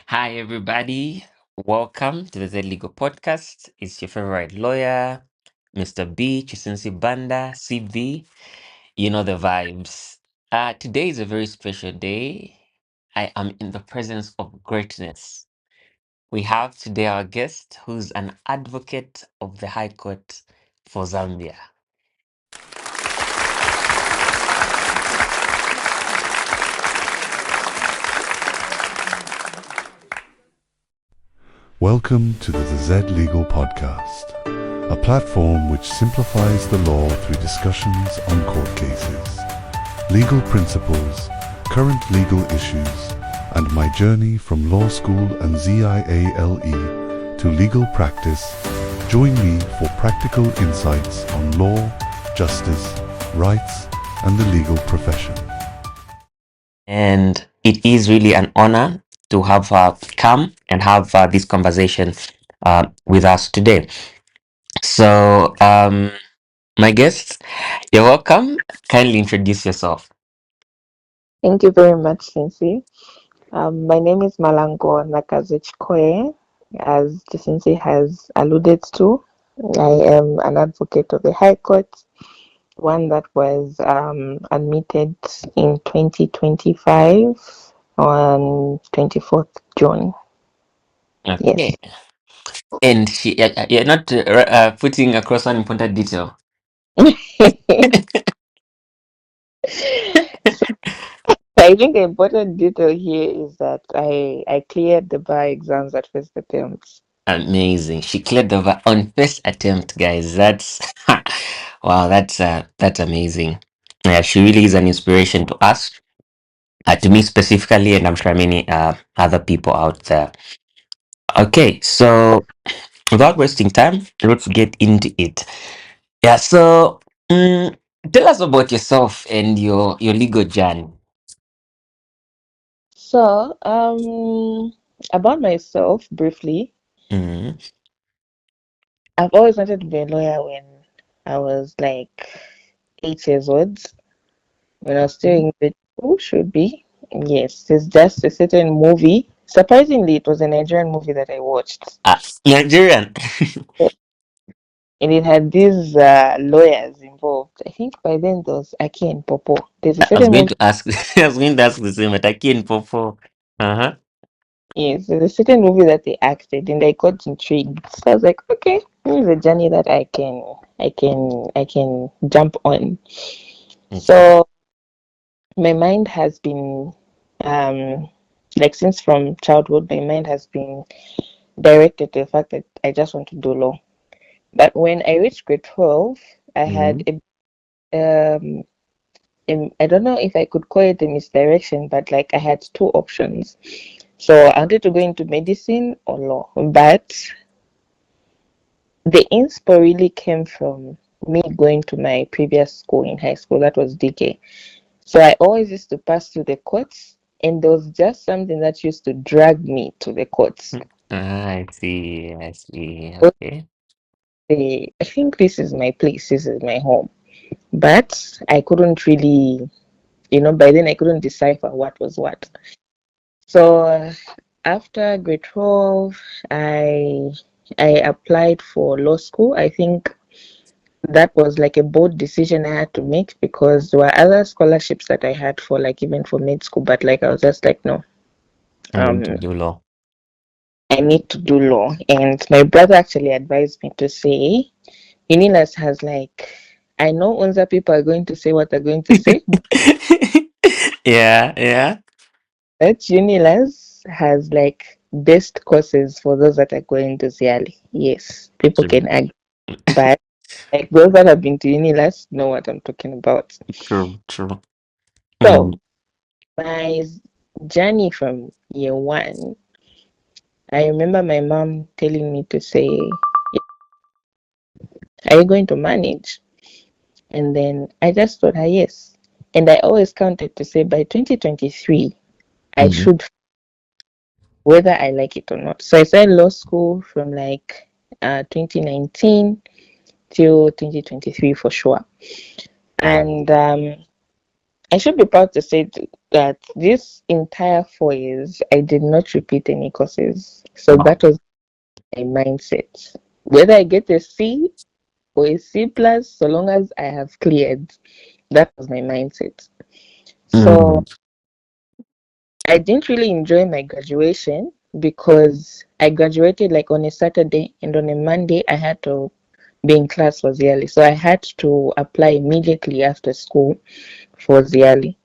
Hi, everybody. Welcome to the Zedlegal Podcast. It's your favorite lawyer, Mr. B, Chisensi Banda, CB. You know the vibes. Today is a very special day. I am in the presence of greatness. We have today our guest who's an advocate of the High Court for Zambia. Welcome to the Zedlegal Podcast, a platform which simplifies the law through discussions on court cases, legal principles, current legal issues, and my journey from law school and ZIALE to legal practice. Join me for practical insights on law, justice, rights, and the legal profession. And it is really an honor to have her come and have this conversation with us today. So, my guests, you're welcome. Kindly introduce yourself. Thank you very much, Cincy. My name is Malango Chikoye. As Cincy has alluded to, I am an advocate of the High Court, one that was admitted in 2025 on 24th June. Okay. And you're not putting across one important detail. I think the important detail here is that I cleared the bar exams at first attempt. Amazing. She cleared the on first attempt, guys. That's wow. That's amazing. Yeah, she really is an inspiration to us, to me specifically, and I'm sure many other people out there. Okay, so without wasting time, let's get into it. Yeah, so tell us about yourself and your legal journey. So, about myself briefly, Mm, I've always wanted to be a lawyer when I was like 8 years old. When I was still in the school, should be. Yes, there's just a certain movie. Surprisingly, it was a Nigerian movie that I watched. Nigerian. And it had these lawyers involved. I think by then there was Aki and Popo. There's a I was certain going movie. to ask. I was going to ask the same, but I can't Popo. Uh-huh. Yes, there's a certain movie that they acted, and I got intrigued. So I was like, okay, this is a journey that I can jump on. Okay. So my mind has been, like since from childhood, my mind has been directed to the fact that I just want to do law. But when I reached grade 12, I had Mm, I don't know if I could call it a misdirection, but like I had two options. So I wanted to go into medicine or law, but the inspo really came from me going to my previous school in high school. That was DK. So I always used to pass through the courts, and there was just something that used to drag me to the courts. I see. I see. So Okay. I think this is my place, this is my home. But I couldn't really, by then I couldn't decipher what was what. So after grade 12, I I applied for law school. I think that was like a bold decision I had to make because there were other scholarships that I had for like even for med school, but like I was just like, no, I'm going to um, do law. I need to do law. And my brother actually advised me to say, Unilas has like, I know Unza people are going to say what they're going to say, Yeah, yeah. but Unilas has like best courses for those that are going to ZIALE. Yes, people True. can argue, but like those that have been to Unilas know what I'm talking about. True. True. So Mm, my journey from year one, I remember my mom telling me to say, are you going to manage? And then I just told her yes. And I always counted to say by 2023, I mm, should, whether I like it or not. So I started law school from like 2019 till 2023 for sure. And I should be proud to say that this entire 4 years, I did not repeat any courses. So Wow. that was my mindset. Whether I get a C or a C plus, so long as I have cleared, that was my mindset. So Mm, I didn't really enjoy my graduation because I graduated like on a Saturday, and on a Monday I had to be in class for ZIALE. So I had to apply immediately after school for ZIALE.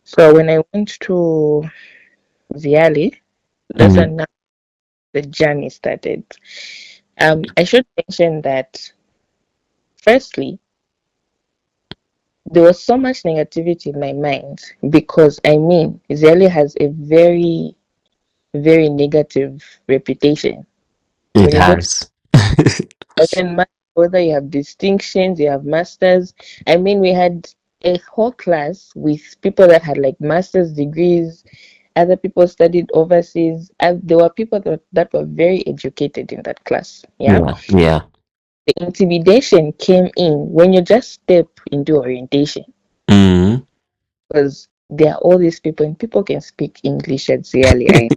So when I went to ZIALE, that's mm, when now the journey started. I should mention that firstly, there was so much negativity in my mind because I mean, ZIALE has a very, very negative reputation. it When you go to has. whether you have distinctions, you have masters. I mean, we had a whole class with people that had like master's degrees. Other people studied overseas. And there were people that were very educated in that class. Yeah. Yeah, yeah. The intimidation came in when you just step into orientation Mm. because there are all these people and people can speak English at ZIALE.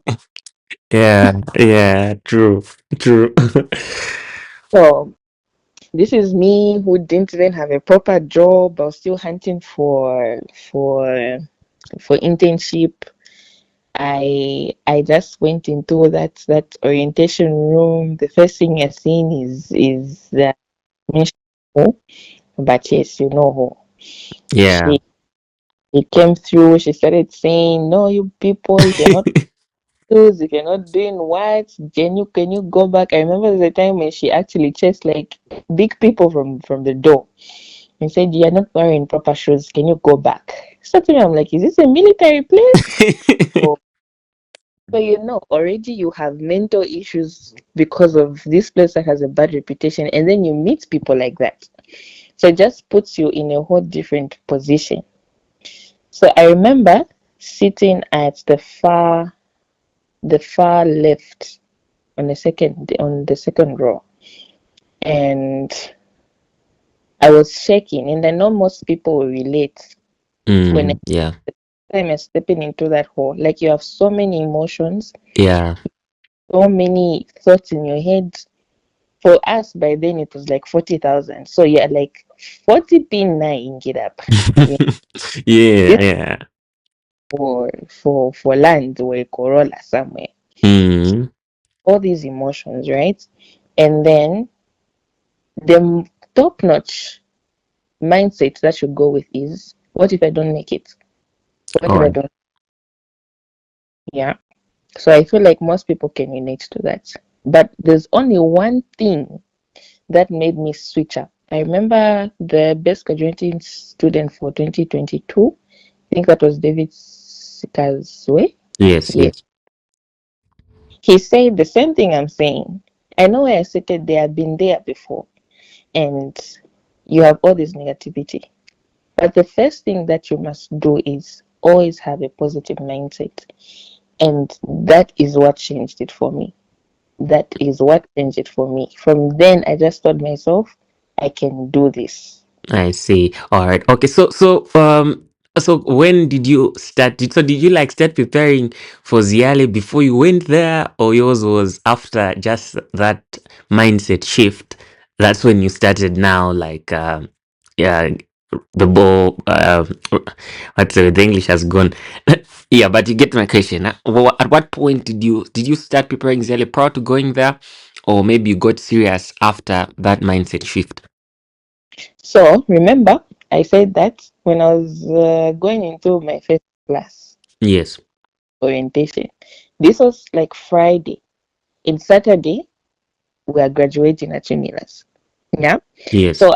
Yeah, yeah, true, true. So this is me who didn't even have a proper job. I was still hunting for internship. I just went into that orientation room. The first thing I seen is the mention, but yes, you know who. Yeah. She came through. She started saying, "No, you people, if you're not if you're not doing what, can you go back?" I remember the time when she actually chased like big people from the door and said, "You're not wearing proper shoes. Can you go back?" So to me, I'm like, "Is this a military place?" So, so already you have mental issues because of this place that has a bad reputation, and then you meet people like that. So it just puts you in a whole different position. So I remember sitting at the far left on the second row, and I was shaking, and I know most people will relate when Yeah, I'm stepping into that hall. Like you have so many emotions, yeah. so many thoughts in your head. For us, by then it was like 40,000. So you're like 40 pin nine get up. Yeah, Yeah, this yeah. for land or a Corolla somewhere. Mm. All these emotions, right? And then the top notch mindset that should go with is, what if I don't make it? What All if I right. don't? Yeah. So I feel like most people can relate to that. But there's only one thing that made me switch up. I remember the best graduating student for 2022. I think that was David Sikazwe. Yes, Yeah. yes. He said the same thing I'm saying. I know where I seated there, I've been there before, and you have all this negativity. But the first thing that you must do is always have a positive mindset. And that is what changed it for me. That is what changed it for me. From then, I just told myself, I can do this. I see. All right. Okay. So when did you start? Did you like start preparing for ZIALE before you went there, or yours was after just that mindset shift? That's when you started now, like, yeah, the ball. What's the English has gone. Yeah, but you get my question. At what point did you start preparing ZIALE prior to going there, or maybe you got serious after that mindset shift? So remember, I said that when I was going into my first class Yes. orientation, this was like Friday. In Saturday, we are graduating at Unilas. Yeah. Yes. So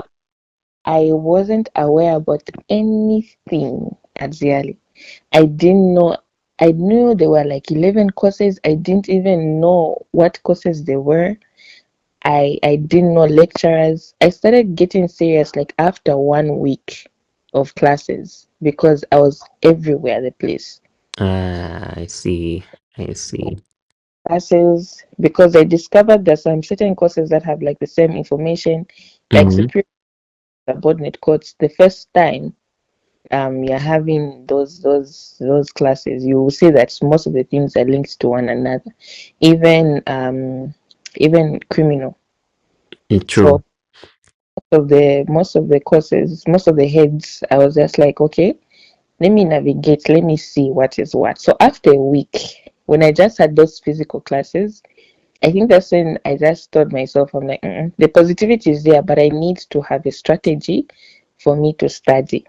I wasn't aware about anything at ZIALE. I didn't know. I knew there were like 11 courses. I didn't even know what courses they were. I didn't know lecturers. I started getting serious like after 1 week of classes because I was everywhere the place. I see. I see. Classes because I discovered there's some certain courses that have like the same information, like Mm-hmm. superior subordinate course. The first time you're having those classes, you will see that most of the things are linked to one another, even even criminal. So True. most of the courses, most of the heads, I was just like, okay, let me navigate, let me see what is what. So after a week, when I just had those physical classes, I think that's when I just told myself, I'm like, the positivity is there, but I need to have a strategy for me to study.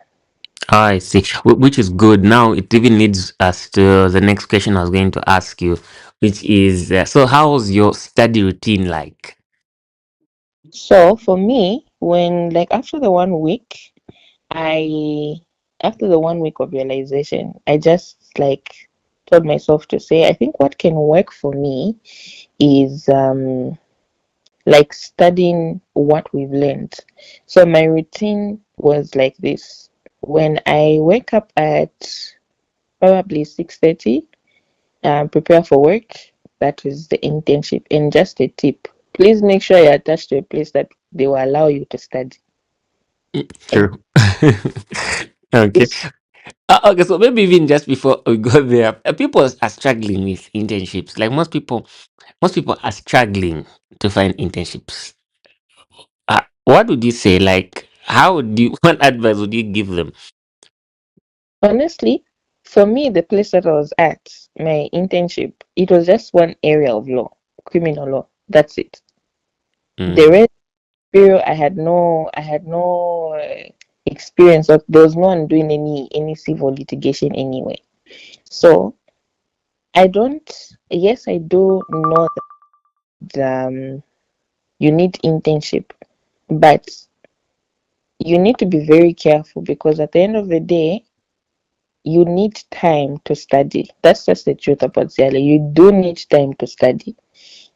I see. Which is good. Now it even leads us to the next question I was going to ask you, which is so how's your study routine like? So for me, when like I after the 1 week of realization, I just like told myself to say, I think what can work for me is like studying what we've learned. So my routine was like this. When I wake up at probably 6:30, prepare for work. That is the internship. And just a tip, please make sure you're attached to a place that they will allow you to study. And True. Okay. this Okay, so maybe even just before we go there, people are struggling with internships. Like most people are struggling to find internships. What would you say? Like, how would you? What advice would you give them? honestly, for me, the place that I was at, my internship, it was just one area of law, criminal law. That's it. The Mm, rest bureau, I had no experience of. There was no one doing any civil litigation anyway. So I don't. Yes, I do know that you need internship, but you need to be very careful because at the end of the day, you need time to study. That's just the truth about ZIALE. You do need time to study.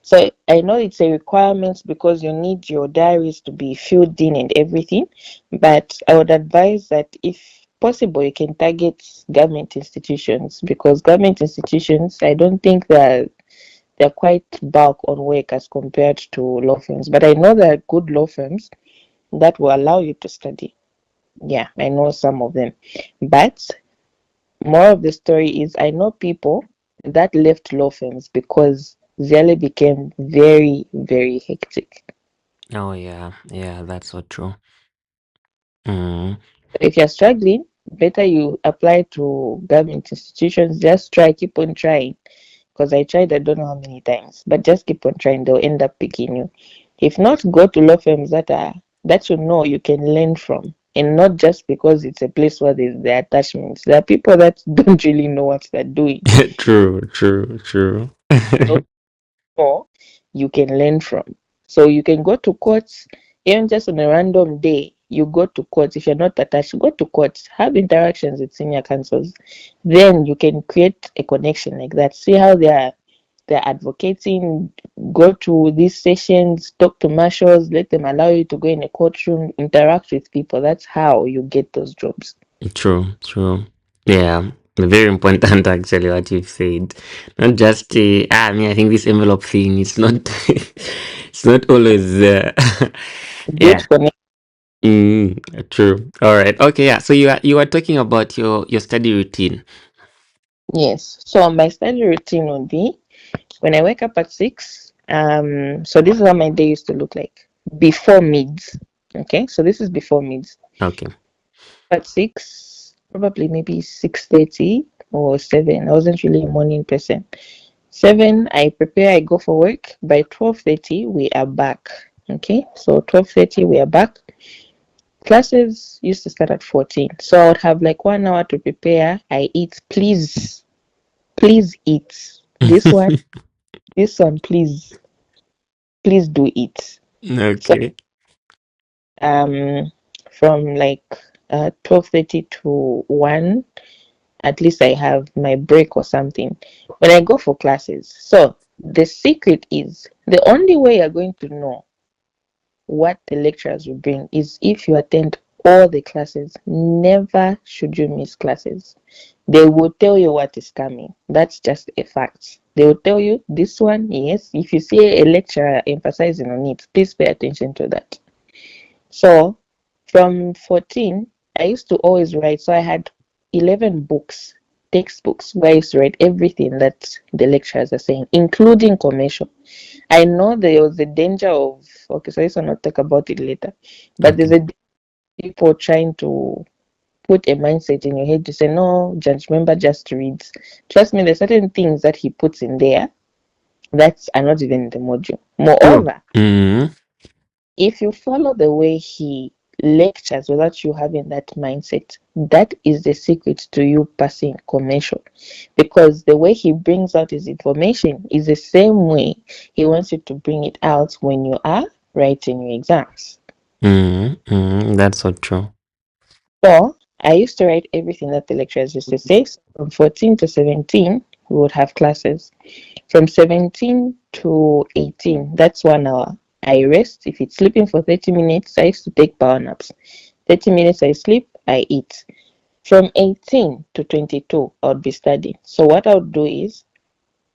So I know it's a requirement because you need your diaries to be filled in and everything, but I would advise that if possible, you can target government institutions because government institutions, I don't think they're quite bulk on work as compared to law firms. But I know there are good law firms that will allow you to study. Yeah, I know some of them. But more of the story is I know people that left law firms because ZIALE became very, very hectic. oh yeah, yeah, that's so true. Mm, If you're struggling, better you apply to government institutions. Just try, keep on trying. Because I tried, I don't know how many times, but just keep on trying. They'll end up picking you. If not, go to law firms that you know you can learn from, and not just because it's a place where there's the attachments. There are people that don't really know what they're doing. true, true, true. So or you can learn from. So you can go to courts, even just on a random day. You go to courts. If you're not attached, go to courts, have interactions with senior counsels. Then you can create a connection like that. See how they're advocating, go to these sessions, talk to marshals, let them allow you to go in a courtroom, interact with people. That's how you get those jobs. True, true. Yeah, very important actually what you've said. Not just I mean I think this envelope thing is not it's not always yeah. Good connection. True. All right. Okay, yeah. So you are talking about your study routine. Yes. So my study routine would be when I wake up at 6, so this is how my day used to look like before mids. Okay, so this is before mids. Okay. At 6, probably maybe 6:30 or 7. I wasn't really a morning person. 7, I prepare, I go for work. By 12:30, we are back. Okay, so 12:30, we are back. Classes used to start at 14. So I would have like 1 hour to prepare. I eat. Please eat. This one, please do it. So Okay. um from like 12:30 to 1, at least I have my break or something when I go for classes. So the secret is the only way you're going to know what the lecturers will bring is if you attend all the classes. Never should you miss classes. They will tell you what is coming. That's just a fact. They will tell you this one, yes. If you see a lecturer emphasizing on it, please pay attention to that. So from 14, I used to always write. So I had 11 books, textbooks, where I used to write everything that the lecturers are saying, including commercial. I know there was a danger of, okay, so I will not talk about it later, but there's Okay. a people trying to put a mindset in your head to say, no, judge member just reads. Trust me, there's certain things that he puts in there that are not even in the module. True. Moreover, Mm-hmm. if you follow the way he lectures without you having that mindset, that is the secret to you passing commercial. Because the way he brings out his information is the same way he wants you to bring it out when you are writing your exams. Mm-hmm. Mm-hmm. That's so true. So I used to write everything that the lecturers used to say. So from 14 to 17, we would have classes. From 17 to 18, that's 1 hour. I rest. If it's sleeping for 30 minutes, I used to take power naps. 30 minutes I sleep, I eat. From 18 to 22, I would be studying. So what I would do is,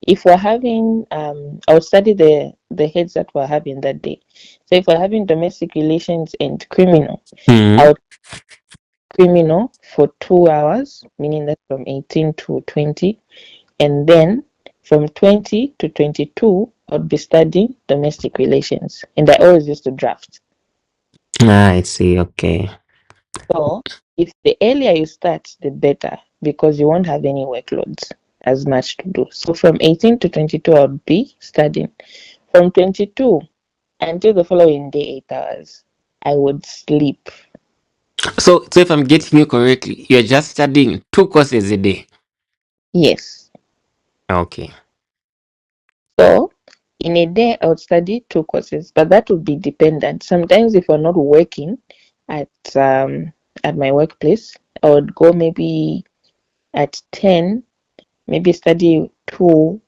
if we're having, I would study the heads that we're having that day. So if we're having domestic relations and criminal, I Mm-hmm. would criminal for 2 hours, meaning that from 18 to 20. And then from 20 to 22, I'd be studying domestic relations. And I always used to draft. Ah, I see. Okay. So if the earlier you start, the better, because you won't have any workloads as much to do. So from 18 to 22, I'd be studying. From 22 until the following day, 8 hours, I would sleep. So if I'm getting you correctly, you're just studying 2 courses a day. Yes. Okay. So in a day, I would study 2 courses, but that would be dependent. Sometimes, if we're not working at at my workplace, I would go maybe at 10, maybe study two,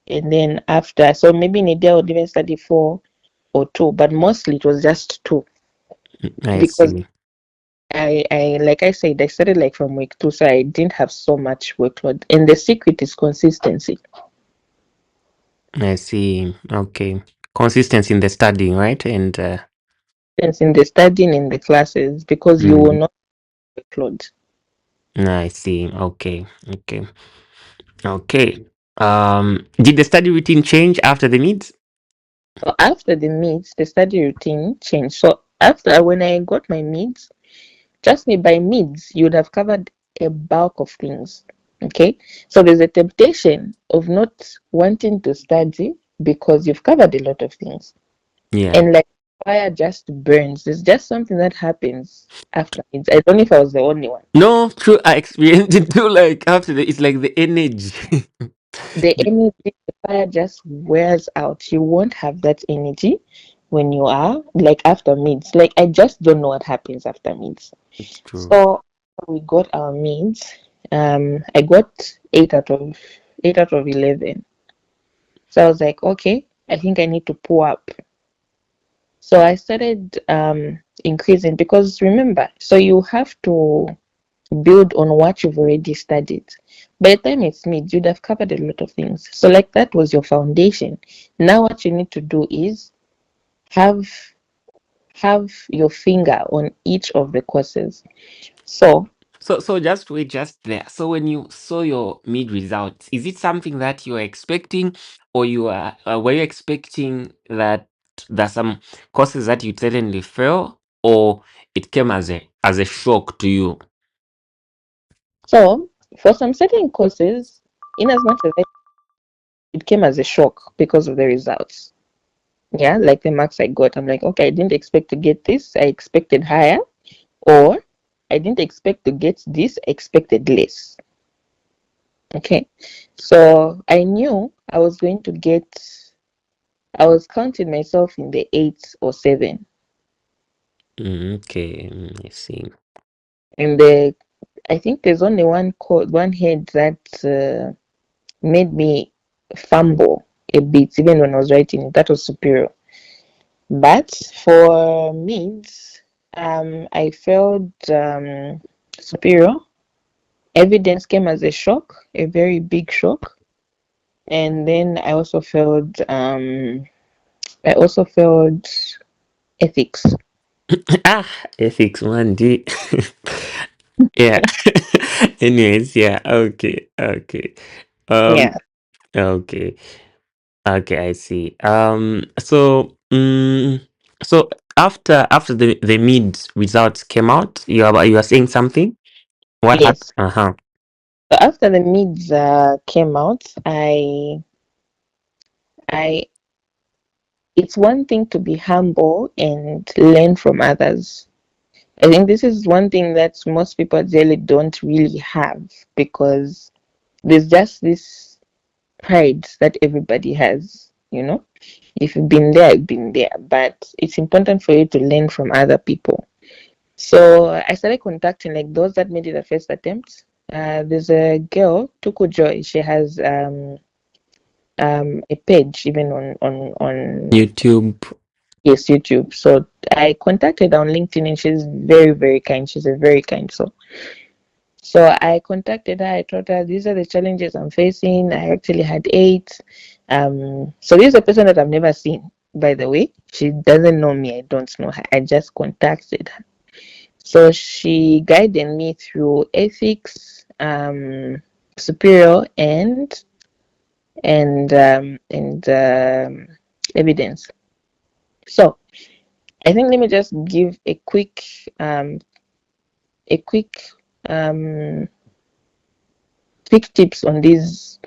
and then after, so maybe in a day I would even study four or two, but mostly it was just two I because see. I like I said, I started like from week two, so I didn't have so much workload. And the secret is consistency. I see. Okay. Consistency in the studying, right? And Since in the studying in the classes, because you will mm, not workload. I see. Okay. Okay. Okay. Did the study routine change after the meet? So after the meets, the study routine changed. So after when I got my meets, trust me, by meets you would have covered a bulk of things. Okay, so there's a temptation of not wanting to study because you've covered a lot of things, Yeah. and like fire just burns. It's just something that happens after meets. I don't know if I was the only one. No, true. I experienced it too. Like after the, it's like the energy. The The- energy, the fire just wears out. You won't have that energy when you are like after meets. Like I just don't know what happens after meets. it's true. So we got our meets. I got 8 out of 11. So I was like, okay, I think I need to pull up. So I started increasing because remember, so you have to build on what you've already studied. By the time it's mid, you'd have covered a lot of things. So like that was your foundation. Now what you need to do is have have your finger on each of the courses. So So just wait just there. So when you saw your mid results, is it something that you are expecting, or you are were you expecting that there's some courses that you suddenly fail, or it came as a shock to you? so for some certain courses, in as much as it came as a shock because of the results. Yeah, like the marks I got. I'm like, okay, I didn't expect to get this. I expected higher, or I didn't expect to get this, I expected less. Okay. So I knew I was going to get, I was counting myself in the eight or seven. Okay, I see. And I think there's only one code, one head that made me fumble a bit, even when I was writing it. That was superior. But for mids, I felt superior. Evidence came as a shock, a very big shock. And then I also felt ethics. Ah, ethics one day. Yeah. Anyways, yeah. Okay. Okay. Yeah. Um. Okay. Okay. I see. So after the mid results came out, you are saying something. What happened? Yes. Uh-huh. So after the mids came out, I, it's one thing to be humble and learn from others. I think this is one thing that most people really don't really have, because there's just this pride that everybody has, you know. If you've been there, you've been there. But it's important for you to learn from other people. So I started contacting like those that made it a first attempt. There's a girl, Tuku Joy. She has a page even on YouTube. yes, YouTube. So I contacted her on LinkedIn, and she's very, very kind. She's a very kind soul. So I contacted her. I told her these are the challenges I'm facing. I actually had eight. So this is a person that I've never seen, by the way. She doesn't know me. I don't know her. I just contacted her. So she guided me through ethics, superior, and evidence. So I think let me just give a um, quick tips on these.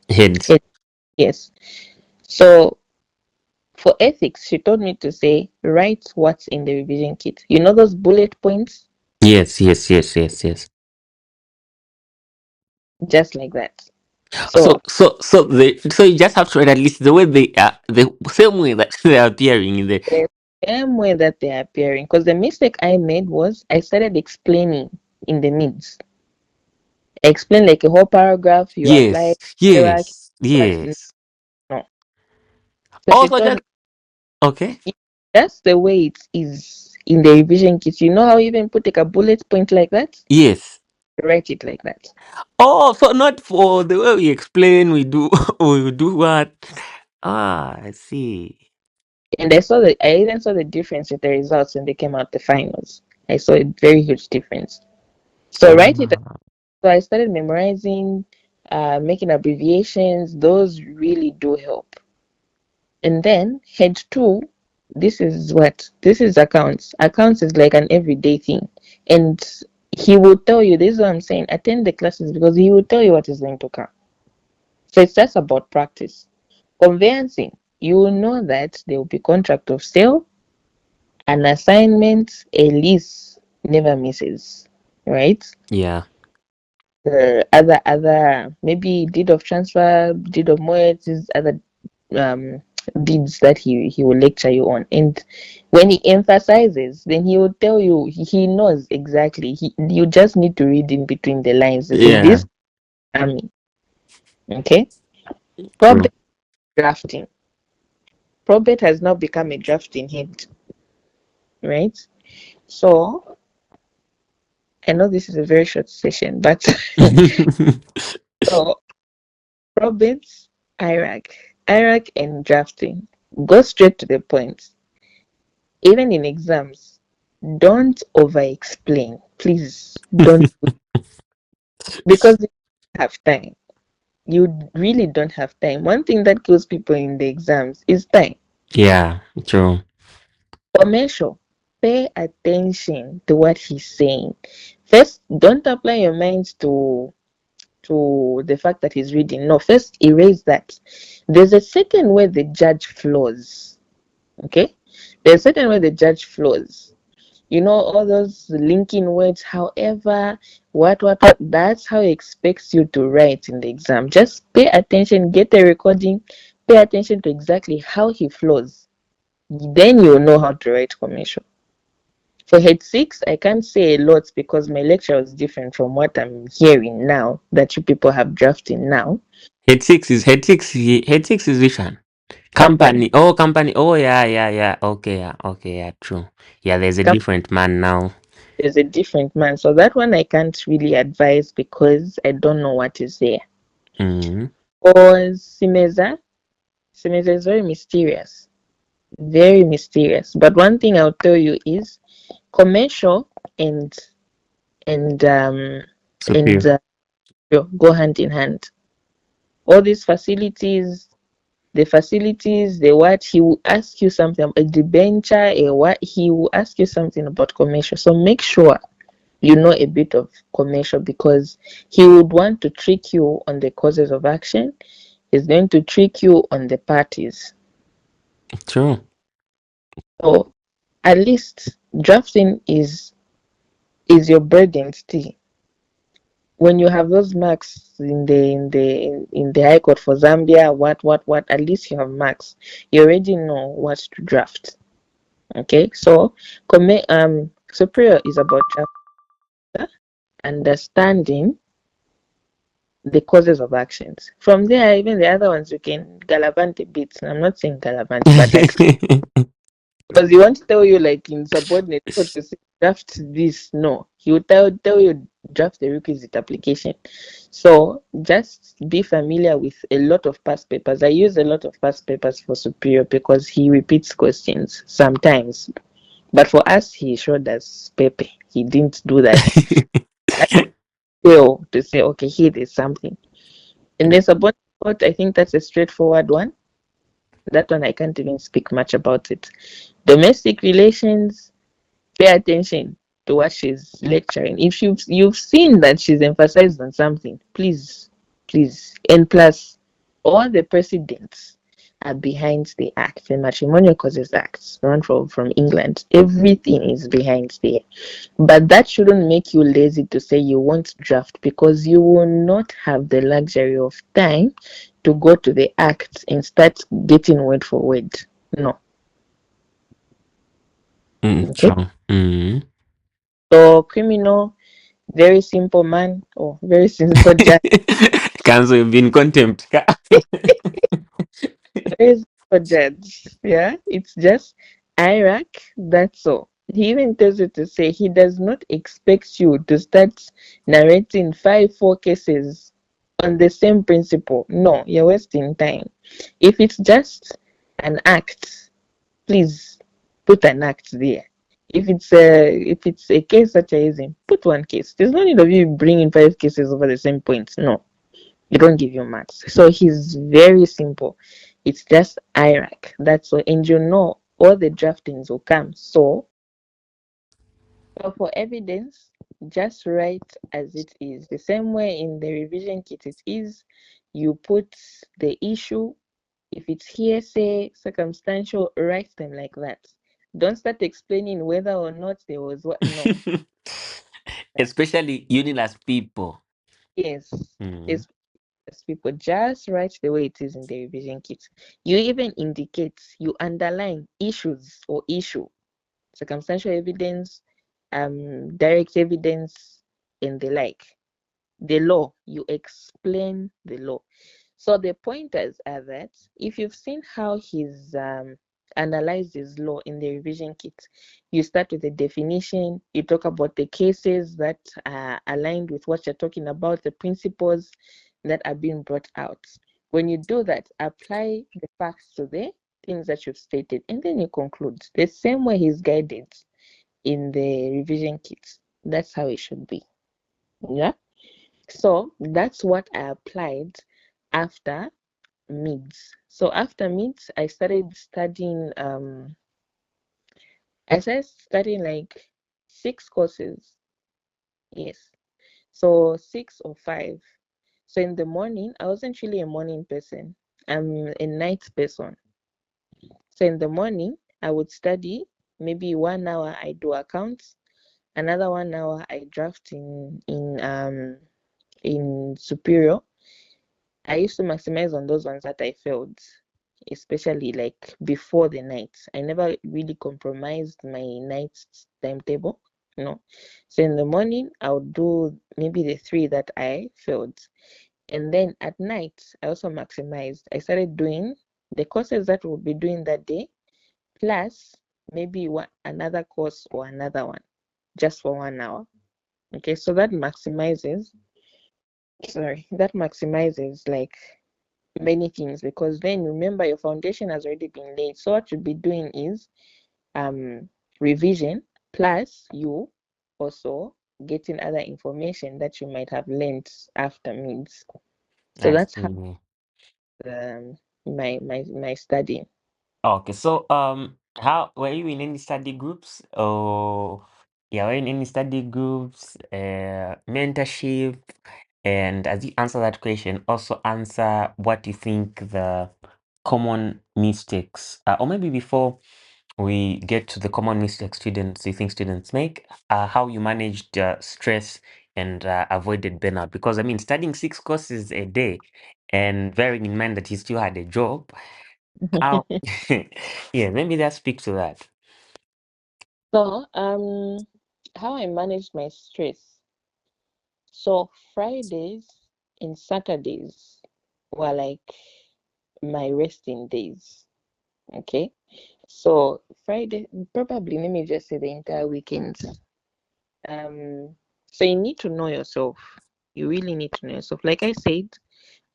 Heads. Yes. So for ethics, she told me to say write what's in the revision kit. You know those bullet points, Yes. Yes. Yes. Yes. Yes. just like that. So So so you just have to write at least the way they are, the same way that they are appearing in the. the same way that they're appearing, because the mistake I made was I started explaining in the mids. I explained like a whole paragraph. You apply Yes. hierarchy, Yes. but Yes. no. So she Also, told me just okay. that's the way it is in the revision kit. You know how you even put like a bullet point like that? Yes. Write it like that. Oh, so not for the way we explain, we do we do what? Ah, I see. And I even saw the difference with the results when they came out the finals. I saw a very huge difference. So write it. Ah, So I started memorizing, making abbreviations. Those really do help. And then head two, this is accounts. Accounts is like an everyday thing. And he will tell you, this is what I'm saying, attend the classes, because he will tell you what is going to come. So it's just about practice. Conveyancing, you will know that there will be contract of sale, an assignment, a lease never misses, right? yeah. Other maybe deed of transfer, deed of mortgage, these other um deeds that he will lecture you on. And when he emphasizes, then he will tell you, he knows exactly. You just need to read in between the lines. He says Yeah. this army, okay? True. Probate drafting. Probate has now become a drafting head, right? So I know this is a very short session, but so probate, IRAC and drafting. Go straight to the point. Even in exams, don't over explain. Please don't, because you don't have time. You really don't have time. One thing that kills people in the exams is time. Yeah. True. Commercial. Pay attention to what he's saying. First, don't apply your mind to the fact that he's reading. No, first erase that. There's a certain way the judge flows. Okay? There's a certain way the judge flows. You know, all those linking words, however, what, that's how he expects you to write in the exam. Just pay attention, get a recording, pay attention to exactly how he flows. Then you'll know how to write commercial. For head six, I can't say a lot because my lecture was different from what I'm hearing now that you people have drafting now. Head six is which one? Company. Company. Oh, company. Oh, yeah, yeah, yeah. Okay, yeah, okay, yeah. True. Yeah, there's a different man now. There's a different man. So that one I can't really advise because I don't know what is there. Mm. Or Simeza. Simeza is very mysterious. very mysterious. But one thing I'll tell you is commercial and and um and Superior. go hand in hand. All these facilities, the what, he will ask you something, a debenture, a what, he will ask you something about commercial. So make sure you know a bit of commercial, because he would want to trick you on the causes of action. He's going to trick you on the parties. True. So at least drafting is your bread and tea. When you have those marks in the High Court for Zambia, what, at least you have marks. You already know what to draft. Okay, so superior is about draft, understanding the causes of actions. From there, even the other ones you can galavant a bit. I'm not saying galavant, but like, because he won't tell you like in subordinate code to say draft this. No, he will tell you draft the requisite application. So just be familiar with a lot of past papers. I use a lot of past papers for superior because he repeats questions sometimes. But for us, he showed us Pepe. He didn't do that. That fail to say, okay, here there's something. And then subordinate code, I think that's a straightforward one. That one I can't even speak much about it. Domestic relations, pay attention to what she's lecturing. If you've seen that she's emphasized on something, please. And plus, all the precedents are behind the act, the Matrimonial Causes Act, the one from England. Everything is behind there. But that shouldn't make you lazy to say you won't draft, because you will not have the luxury of time to go to the act and start getting word for word. No. Okay. True. Mm. So criminal, very simple man, or very simple judge. Cancel, you've been contempt. Very simple judge. Yeah. It's just Iraq, that's all. He even tells you to say he does not expect you to start narrating 4 cases on the same principle. No, you're wasting time. If it's just an act, please put an act there. If it's a case such as using, put one case. There's no need of you bringing 5 cases over the same point. No, it won't give you marks. So he's very simple. It's just Iraq. That's all. And all the draftings will come. So for evidence, just write as it is. The same way in the revision kit it is, you put the issue. If it's hearsay, circumstantial, write them like that. Don't start explaining whether or not there was what. No. Especially Unilas people. Yes. Mm. It's as people just write the way it is in the revision kit. You even indicate, you underline issues or issue, circumstantial evidence, direct evidence, and the like. The law, you explain the law. So the pointers are that if you've seen how he's analyzed his law in the revision kit, you start with the definition, you talk about the cases that are aligned with what you're talking about, the principles that are being brought out. When you do that, apply the facts to the things that you've stated, and then you conclude the same way he's guided in the revision kit. That's how it should be. Yeah. So that's what I applied after mids. So after mids, I started studying like 6 courses. Yes. So 6 or 5. So in the morning, I wasn't really a morning person. I'm a night person. So in the morning, I would study. Maybe 1 hour I do accounts, another 1 hour I draft in superior. I used to maximize on those ones that I failed, especially like before the night. I never really compromised my night timetable. No. So in the morning, I'll do maybe the 3 that I failed. And then at night, I also maximized. I started doing the courses that we'll be doing that day, plus maybe another course or another one, just for 1 hour. Okay, so that maximizes like many things, because then remember your foundation has already been laid. So what you'll be doing is revision plus you also getting other information that you might have learned after mids. So I that's how see. my studying. Okay, so how were you in any study groups? Oh, yeah, were you in any study groups, mentorship? And as you answer that question, also answer what you think the common mistakes, or maybe before we get to the common mistakes students you think students make, how you managed stress and avoided burnout. Because I mean, studying 6 courses a day and bearing in mind that you still had a job, how? Yeah, maybe that speaks to that. So how I managed my stress. So Fridays and Saturdays were like my resting days. Okay. So Friday, probably let me just say the entire weekend. So you need to know yourself. You really need to know yourself. Like I said,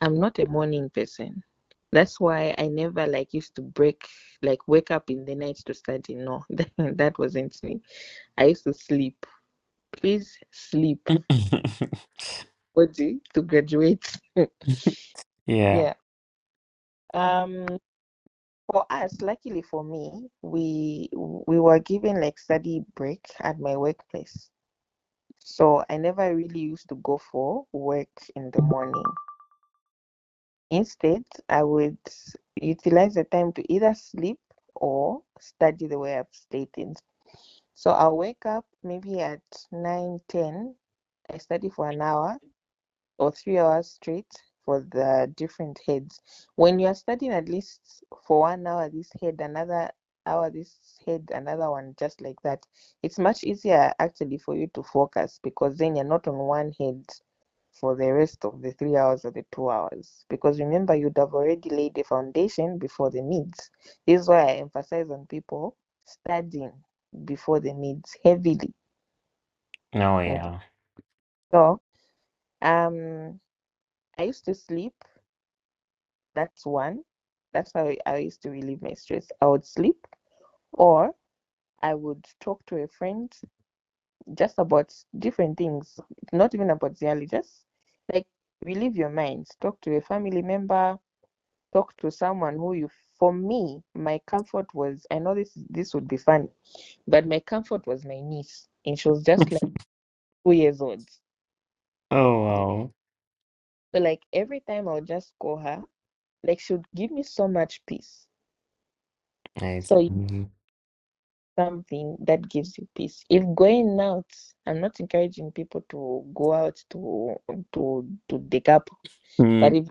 I'm not a morning person. That's why I never like used to wake up in the night to study. No, that wasn't me. I used to sleep. Please sleep. Body to graduate. Yeah. Yeah. Um, for us, luckily for me, we were given like study break at my workplace. So I never really used to go for work in the morning. Instead, I would utilize the time to either sleep or study the way I've stated. So I'll wake up maybe at 9, 10. I study for an hour or 3 hours straight for the different heads. When you are studying at least for 1 hour this head, another hour this head, another one just like that, it's much easier actually for you to focus, because then you're not on one head for the rest of the 3 hours or the 2 hours. Because remember, you'd have already laid the foundation before the mids. This is why I emphasize on people studying before the mids heavily. Oh, Okay. yeah. So I used to sleep. That's one. That's how I used to relieve my stress. I would sleep, or I would talk to a friend just about different things, not even about ZIALE, just like relieve your mind. Talk to a family member, talk to someone who you. For me, my comfort was, I know this would be funny, but my comfort was my niece, and she was just like 2 years old. Oh, Yeah. wow. So like every time I would just call her, like she would give me so much peace. I So see. something that gives you peace. If going out, I'm not encouraging people to go out to dig up, but Mm. if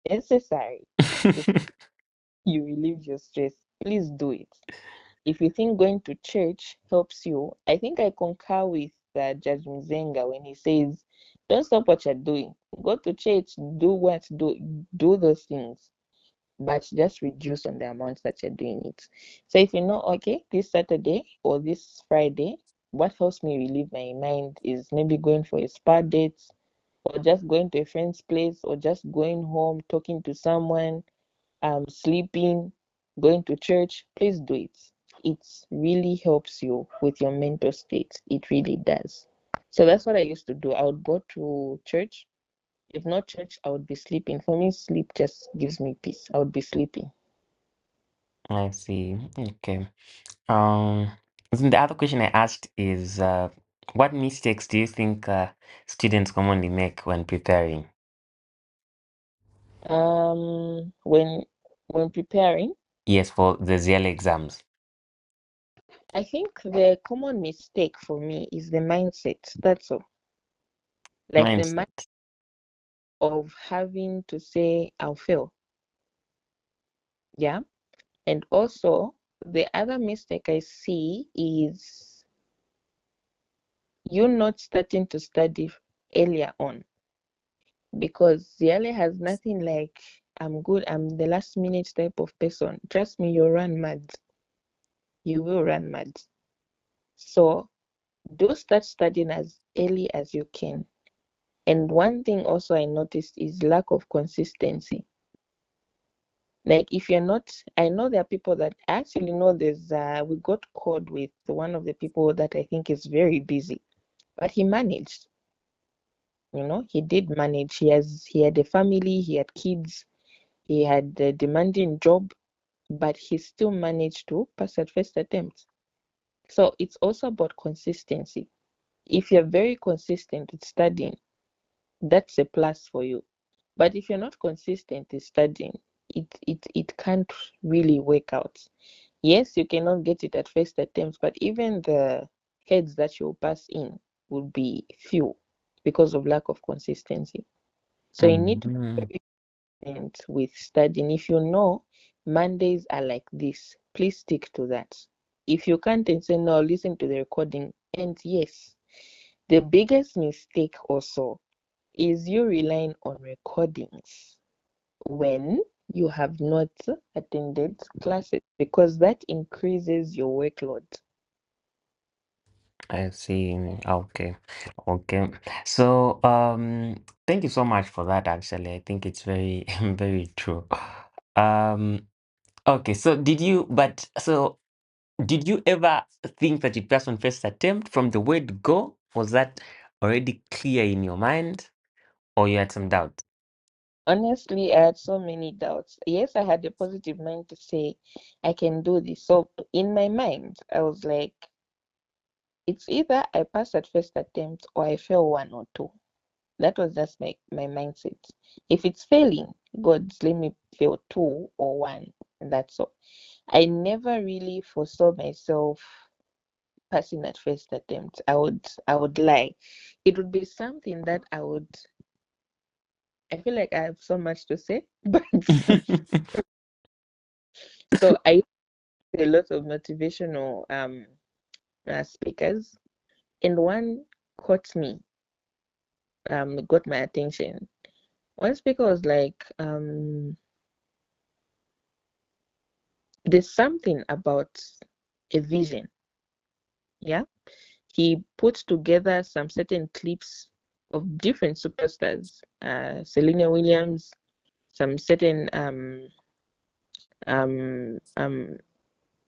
necessary to you relieve your stress, please do it. If you think going to church helps you, I think I concur with Judge Mzenga when he says, "Don't stop what you're doing. Go to church, do those things, but just reduce on the amount that you're doing it." So if you know, okay, this Saturday or this Friday, what helps me relieve my mind is maybe going for a spa date, or just going to a friend's place, or just going home, talking to someone, sleeping, going to church. Please do it. It really helps you with your mental state. It really does. So that's what I used to do. I would go to church. If not church, I would be sleeping. For me, sleep just gives me peace. I would be sleeping. I see. Okay. Um, then the other question I asked is, what mistakes do you think students commonly make when preparing? When preparing, Yes, for the ZIALE exams. I think the common mistake for me is the mindset. That's all. Like the mind Mindset. of having to say I'll fail. Yeah. And also the other mistake I see is you not starting to study earlier on, because ZIALE has nothing like I'm good, I'm the last minute type of person. Trust me, you'll run mad. You will run mad. So do start studying as early as you can. And one thing also I noticed is lack of consistency. Like if you're not, I know there are people that actually know there's, we got caught with one of the people that I think is very busy, but he managed, he did manage. He had a family, he had kids, he had a demanding job, but he still managed to pass at first attempt. So it's also about consistency. If you're very consistent with studying, that's a plus for you. But if you're not consistent in studying, it can't really work out. Yes, you cannot get it at first attempt, but even the heads that you'll pass in will be few because of lack of consistency. So you need to be Mhm. very consistent with studying. If you know Mondays are like this, please stick to that. If you can't and say no, listen to the recording. And yes, the biggest mistake also is you relying on recordings when you have not attended classes, because that increases your workload. I see. Okay. Okay. So, thank you so much for that, actually. I think it's very, very true. Um, okay. Did you ever think that it passed on first attempt from the word go? Was that already clear in your mind, or you had some doubt? Honestly, I had so many doubts. Yes, I had a positive mind to say I can do this. So in my mind, I was like, it's either I pass at first attempt or I fail one or two. That was just my mindset. If it's failing, God, let me fail two or one. And that's all. I never really foresaw myself passing at first attempt. I would lie. It would be something that I feel like I have so much to say, but so I use a lot of motivational speakers, and one caught me, got my attention. One speaker was like, there's something about a vision. Yeah. He put together some certain clips of different superstars, Selena Williams, some certain um um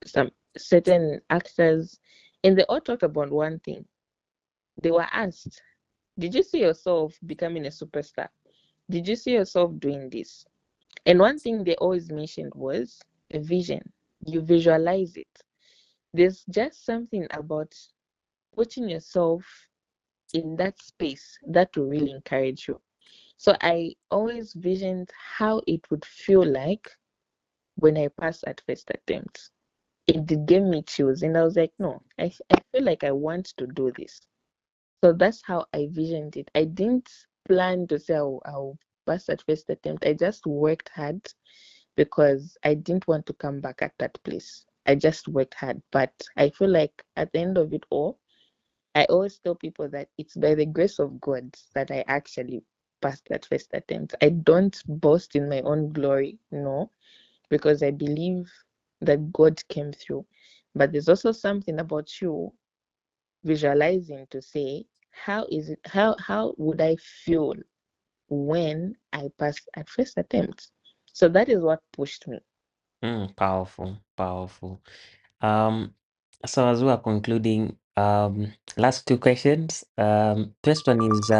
some certain actors, and they all talked about one thing. They were asked, did you see yourself becoming a superstar? Did you see yourself doing this? And one thing they always mentioned was a vision. You visualize it. There's just something about putting yourself in that space that will really encourage you. So I always visioned how it would feel like when I passed at first attempt. It did give me chills, and I was like, no, I feel like I want to do this. So that's how I visioned it. I didn't plan to say I'll pass at first attempt. I just worked hard because I didn't want to come back at that place. I just worked hard. But I feel like at the end of it all, I always tell people that it's by the grace of God that I actually passed that first attempt. I don't boast in my own glory, no, because I believe that God came through. But there's also something about you visualizing to say, how would I feel when I pass at first attempt? So that is what pushed me. Powerful, powerful. Um, so as we are concluding, last two questions. First one is,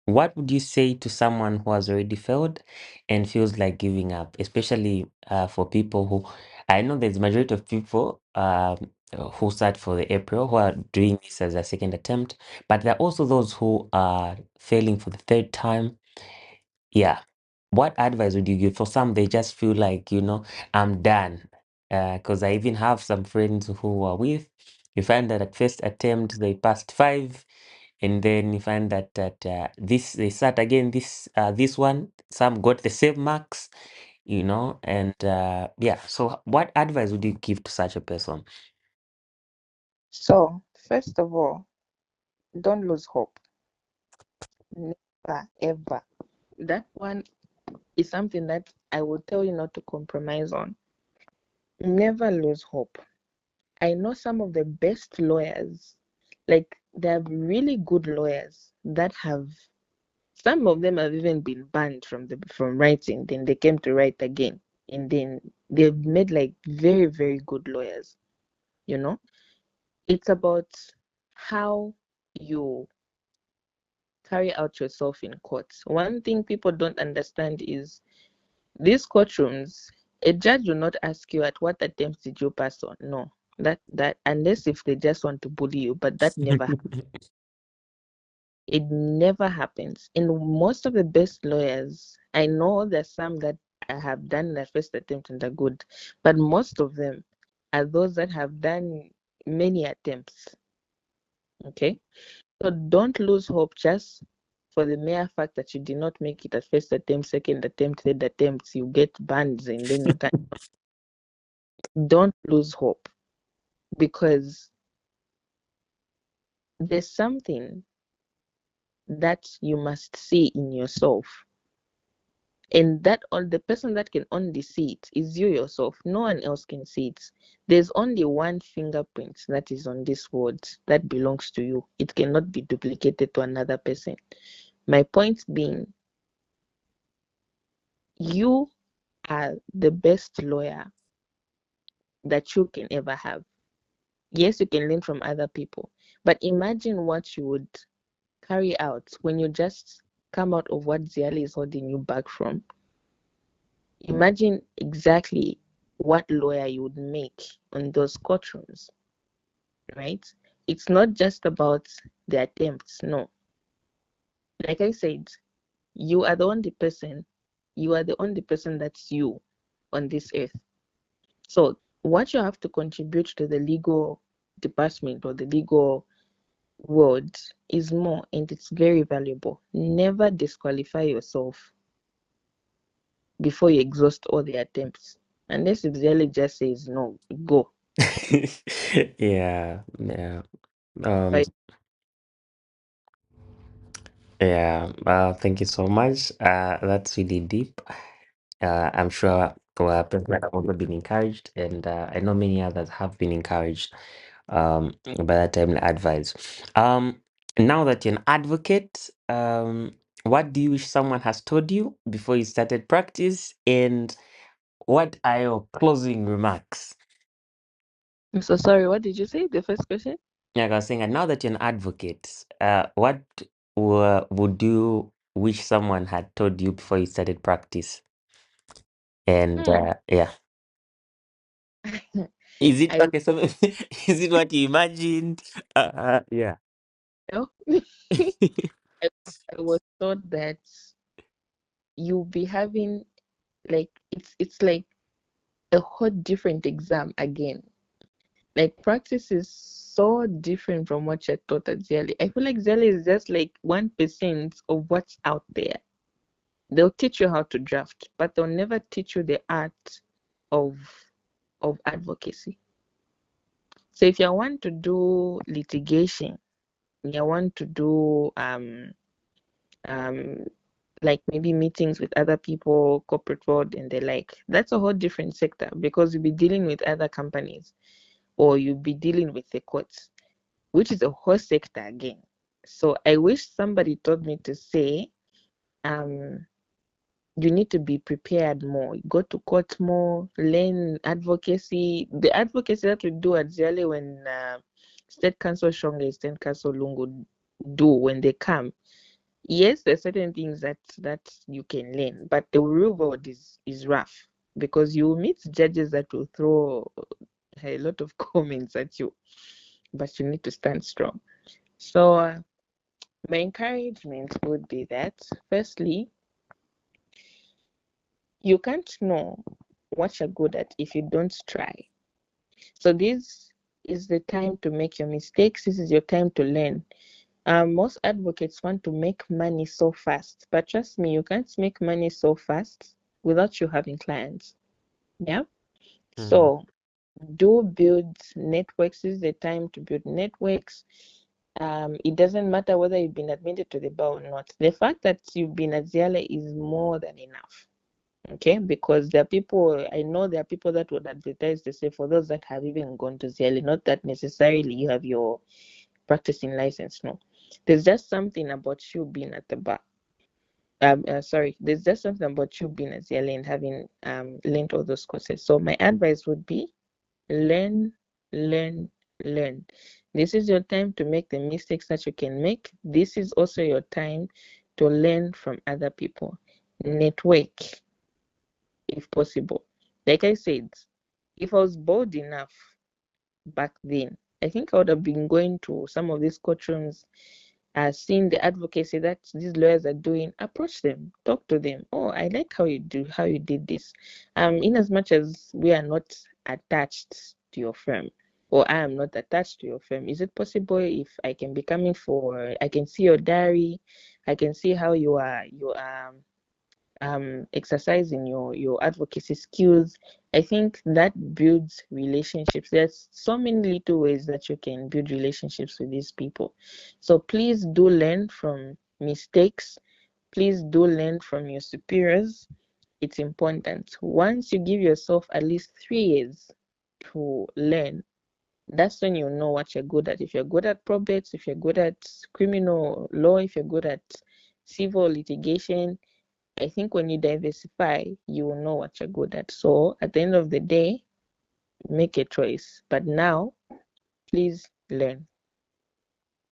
what would you say to someone who has already failed and feels like giving up, especially for people who, I know there's a majority of people who start for the April who are doing this as a second attempt, but there are also those who are failing for the third time. Yeah. What advice would you give? For some, they just feel like, I'm done. Because I even have some friends who are with, you find that at first attempt they passed five, and then you find that this they start again this one, some got the same marks, and yeah. So what advice would you give to such a person? So first of all, don't lose hope. Never ever. That one is something that I will tell you not to compromise on. Never lose hope. I know some of the best lawyers, like they're really good lawyers that have, some of them have even been banned from writing, then they came to write again. and then they've made like very, very good lawyers. You know, it's about how you carry out yourself in court. One thing people don't understand is these courtrooms, a judge will not ask you at what attempts did you pass on. No, that unless if they just want to bully you, but that never it never happens. And most of the best lawyers, I know there's some that have done their first attempt and are good, but most of them are those that have done many attempts. Okay, so don't lose hope just for the mere fact that you did not make it at first attempt, second attempt, third attempt, you get bans and then you can don't lose hope, because there's something that you must see in yourself, and that all the person that can only see it is you yourself. No one else can see it. There's only one fingerprint that is on this world that belongs to you. It cannot be duplicated to another person. My point being, you are the best lawyer that you can ever have. Yes, you can learn from other people, but imagine what you would carry out when you just come out of what ZIALE is holding you back from. Imagine exactly what lawyer you would make on those courtrooms, right? It's not just about the attempts, no. Like I said, you are the only person, that's you on this earth. So what you have to contribute to the legal department or the legal world is more, and it's very valuable. Never disqualify yourself before you exhaust all the attempts. Unless if ZIALE just says no, go. Yeah, yeah. Um, But yeah, thank you so much. That's really deep. I'm sure people have also been encouraged, and I know many others have been encouraged by that timely advice. Now that you're an advocate, what do you wish someone has told you before you started practice, and what are your closing remarks? I'm so sorry, what did you say? The first question? Like I was saying, and now that you're an advocate, what would you wish someone had told you before you started practice? And Hmm. yeah, is it I okay? So is it what you imagined? Yeah. know. I, I was taught that you'll be having like it's like a whole different exam again. Like practice is so different from what you're taught at ZIALE. I feel like ZIALE is just like 1% of what's out there. They'll teach you how to draft, but they'll never teach you the art of advocacy. So if you want to do litigation, you want to do um like maybe meetings with other people, corporate world and the like, that's a whole different sector, because you'll be dealing with other companies or you'll be dealing with the courts, which is a whole sector again. So I wish somebody told me to say, um, you need to be prepared more. Go to court more, learn advocacy. The advocacy that we do at ZIALE when State Council Shonga, State Council Lungu do when they come. Yes, there's certain things that you can learn, but the real world is rough, because you will meet judges that will throw a lot of comments at you, but you need to stand strong. So my encouragement would be that, firstly, you can't know what you're good at if you don't try. So this is the time to make your mistakes. This is your time to learn. Most advocates want to make money so fast, but trust me, you can't make money so fast without you having clients. Yeah. Mhm. So do build networks. This is the time to build networks. It doesn't matter whether you've been admitted to the bar or not. The fact that you've been at ZIALE is more than enough. Okay, because there are people, I know there are people that would advertise to say for those that have even gone to ZIALE, not that necessarily you have your practicing license. No, there's just something about you being at the bar. sorry, there's just something about you being a ZIALE and having learned all those courses. So my advice would be learn, learn, learn. This is your time to make the mistakes that you can make. This is also your time to learn from other people. Network, if possible. Like I said, if I was bold enough back then, I think I would have been going to some of these courtrooms, seeing the advocacy that these lawyers are doing, approach them, talk to them. Oh, I like how you did this. In as much as we are not attached to your firm, or I am not attached to your firm, is it possible if I can be coming for, I can see your diary, I can see how you are exercising your advocacy skills. I think that builds relationships. There's so many little ways that you can build relationships with these people. So please do learn from mistakes. Please do learn from your superiors. It's important. Once you give yourself at least 3 years to learn, that's when you know what you're good at. If you're good at probate, if you're good at criminal law, if you're good at civil litigation, I think when you diversify, you will know what you're good at. So at the end of the day, make a choice. But now, please learn.